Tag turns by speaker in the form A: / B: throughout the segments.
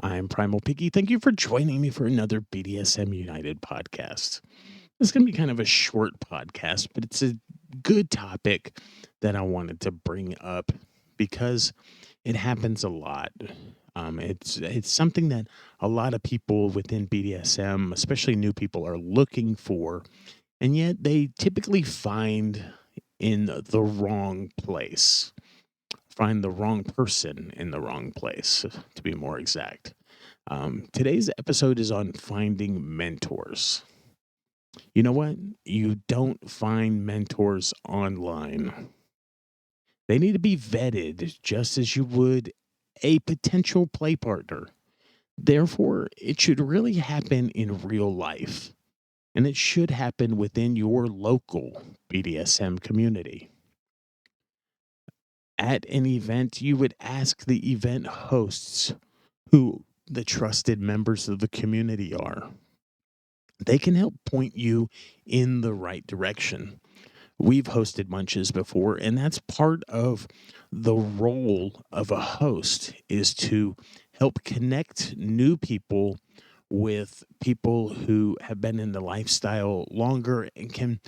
A: I'm Primal Piggy. Thank you for joining me for another BDSM United podcast. This is going to be kind of a short podcast, but it's a good topic that I wanted to bring up because it happens a lot. It's something that a lot of people within BDSM, especially new people, are looking for, and yet they typically find in the wrong place, find the wrong person in the wrong place, to be more exact. Today's episode is on finding mentors. You know what? You don't find mentors online. They need to be vetted just as you would a potential play partner. Therefore, it should really happen in real life, and it should happen within your local BDSM community. At an event, you would ask the event hosts who the trusted members of the community are. They can help point you in the right direction. We've hosted munches before, and that's part of the role of a host is to help connect new people with people who have been in the lifestyle longer and can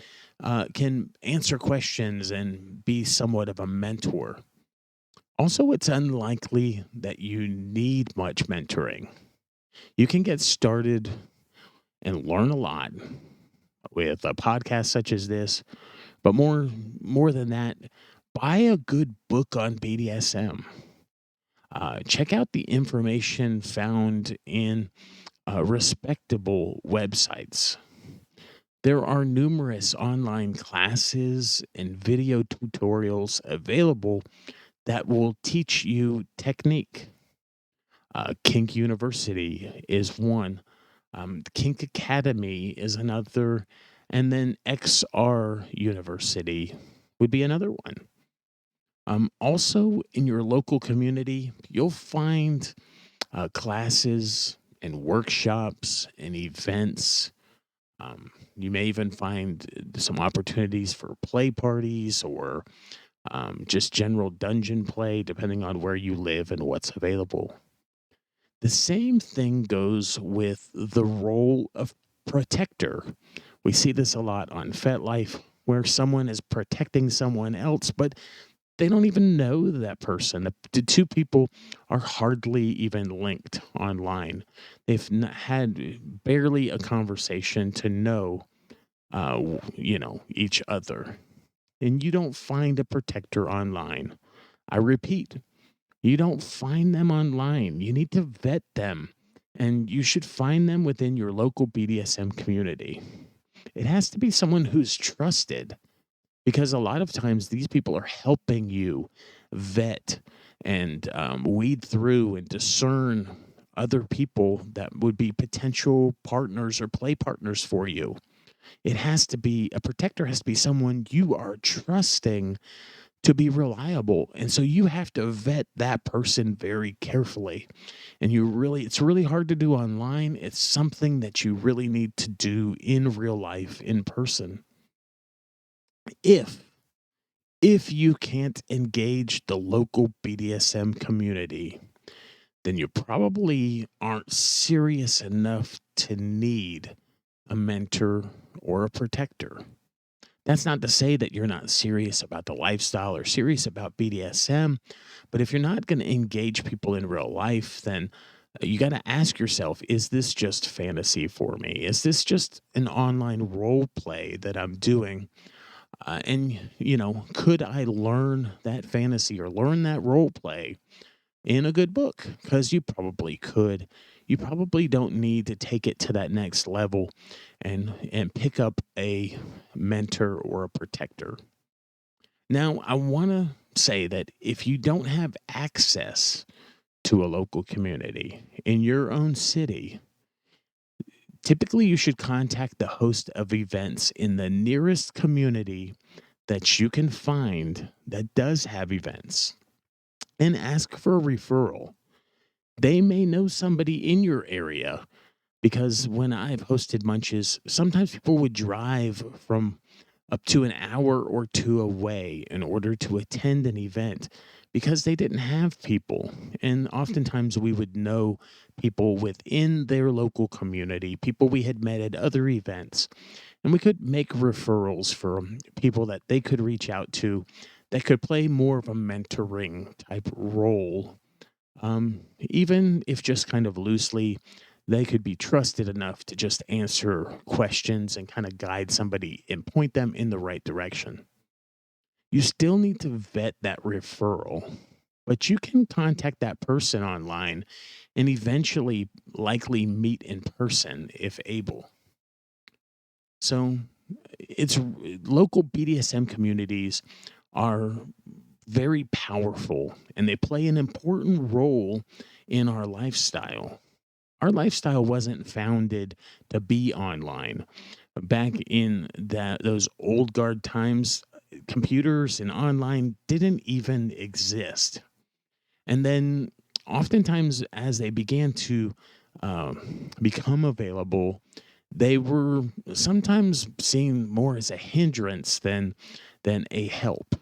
A: answer questions and be somewhat of a mentor. Also, it's unlikely that you need much mentoring. You can get started and learn a lot with a podcast such as this, but more than that, buy a good book on BDSM. Check out the information found in respectable websites. There are numerous online classes and video tutorials available that will teach you technique. Kink University is one. Kink Academy is another. And then XR University would be another one. Also, in your local community, you'll find classes and workshops and events. You may even find some opportunities for play parties or just general dungeon play, depending on where you live and what's available. The same thing goes with the role of protector. We see this a lot on FetLife, where someone is protecting someone else, but they don't even know that person. The two people are hardly even linked online. They've had barely a conversation to know, each other. And you don't find a protector online. I repeat, you don't find them online. You need to vet them, and you should find them within your local BDSM community. It has to be someone who's trusted because a lot of times these people are helping you vet and weed through and discern other people that would be potential partners or play partners for you. It has to be a protector, has to be someone you are trusting to be reliable. And so you have to vet that person very carefully. And it's really hard to do online. It's something that you really need to do in real life, in person. If you can't engage the local BDSM community, then you probably aren't serious enough to need a mentor or a protector. That's not to say that you're not serious about the lifestyle or serious about BDSM, but if you're not going to engage people in real life, then you got to ask yourself, is this just fantasy for me? Is this just an online role play that I'm doing? Could I learn that fantasy or learn that role play in a good book? Because you probably could. You probably don't need to take it to that next level and pick up a mentor or a protector. Now, I want to say that if you don't have access to a local community in your own city, typically you should contact the host of events in the nearest community that you can find that does have events and ask for a referral. They may know somebody in your area because when I've hosted munches, sometimes people would drive from up to an hour or two away in order to attend an event because they didn't have people. And oftentimes we would know people within their local community, people we had met at other events, and we could make referrals for people that they could reach out to that could play more of a mentoring type role. Even if just kind of loosely, they could be trusted enough to just answer questions and kind of guide somebody and point them in the right direction. You still need to vet that referral, but you can contact that person online and eventually likely meet in person if able. So it's local BDSM communities are very powerful and they play an important role in our lifestyle. Our lifestyle wasn't founded to be online. Back in those old guard times, computers and online didn't even exist. And then oftentimes as they began to become available, they were sometimes seen more as a hindrance than a help.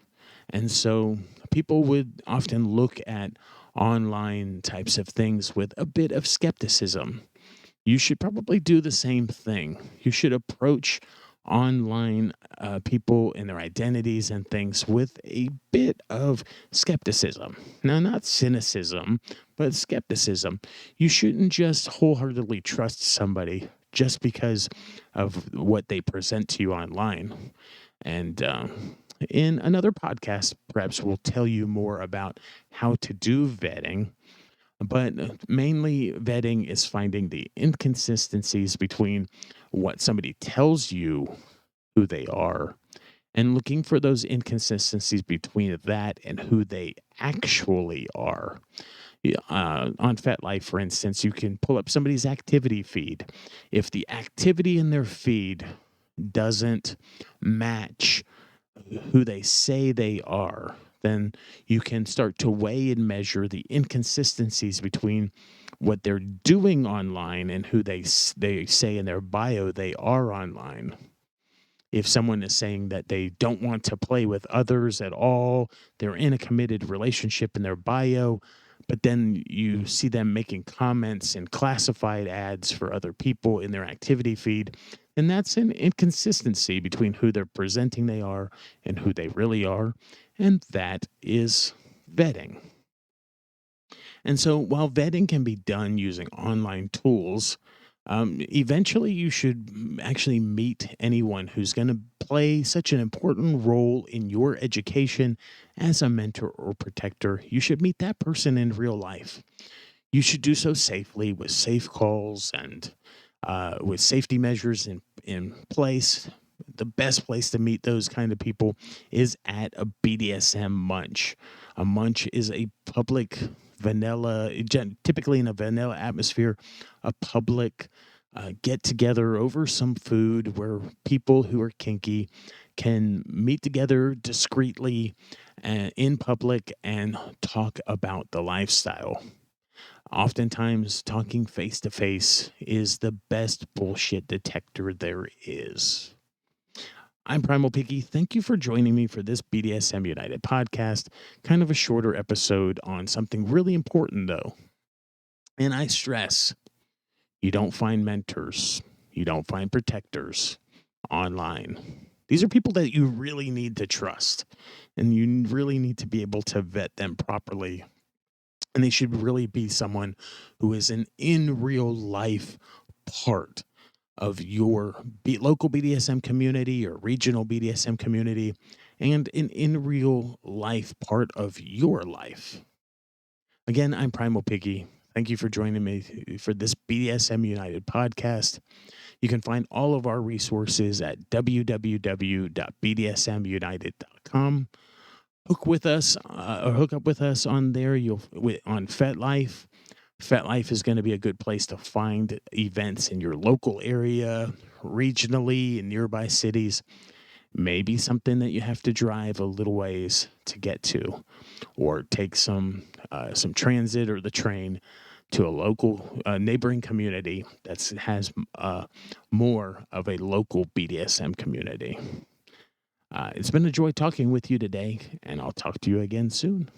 A: And so people would often look at online types of things with a bit of skepticism. You should probably do the same thing. You should approach online people and their identities and things with a bit of skepticism. Now, not cynicism, but skepticism. You shouldn't just wholeheartedly trust somebody just because of what they present to you online. And in another podcast, perhaps we'll tell you more about how to do vetting, but mainly vetting is finding the inconsistencies between what somebody tells you who they are and looking for those inconsistencies between that and who they actually are. Yeah, on FetLife, for instance, you can pull up somebody's activity feed. If the activity in their feed doesn't match who they say they are, then you can start to weigh and measure the inconsistencies between what they're doing online and who they say in their bio they are online. If someone is saying that they don't want to play with others at all, they're in a committed relationship in their bio, but then you see them making comments and classified ads for other people in their activity feed, then that's an inconsistency between who they're presenting they are and who they really are. And that is vetting. And so while vetting can be done using online tools, eventually you should actually meet anyone who's going to play such an important role in your education as a mentor or protector. You should meet that person in real life. You should do so safely with safe calls and with safety measures in place. The best place to meet those kind of people is at a BDSM munch. A munch is a public vanilla, typically in a vanilla atmosphere, a public get together over some food where people who are kinky can meet together discreetly in public and talk about the lifestyle. Oftentimes, talking face to face is the best bullshit detector there is. I'm Primal Piggy. Thank you for joining me for this BDSM United podcast. Kind of a shorter episode on something really important, though. And I stress you don't find mentors, you don't find protectors online. These are people that you really need to trust, and you really need to be able to vet them properly. And they should really be someone who is an in real life part of your local BDSM community or regional BDSM community and an in real life part of your life. Again, I'm Primal Piggy. Thank you for joining me for this BDSM United podcast. You can find all of our resources at www.bdsmunited.com. Hook up with us on there. On FetLife. FetLife is going to be a good place to find events in your local area, regionally, in nearby cities. Maybe something that you have to drive a little ways to get to, or take some transit or the train to a local neighboring community that has more of a local BDSM community. It's been a joy talking with you today, and I'll talk to you again soon.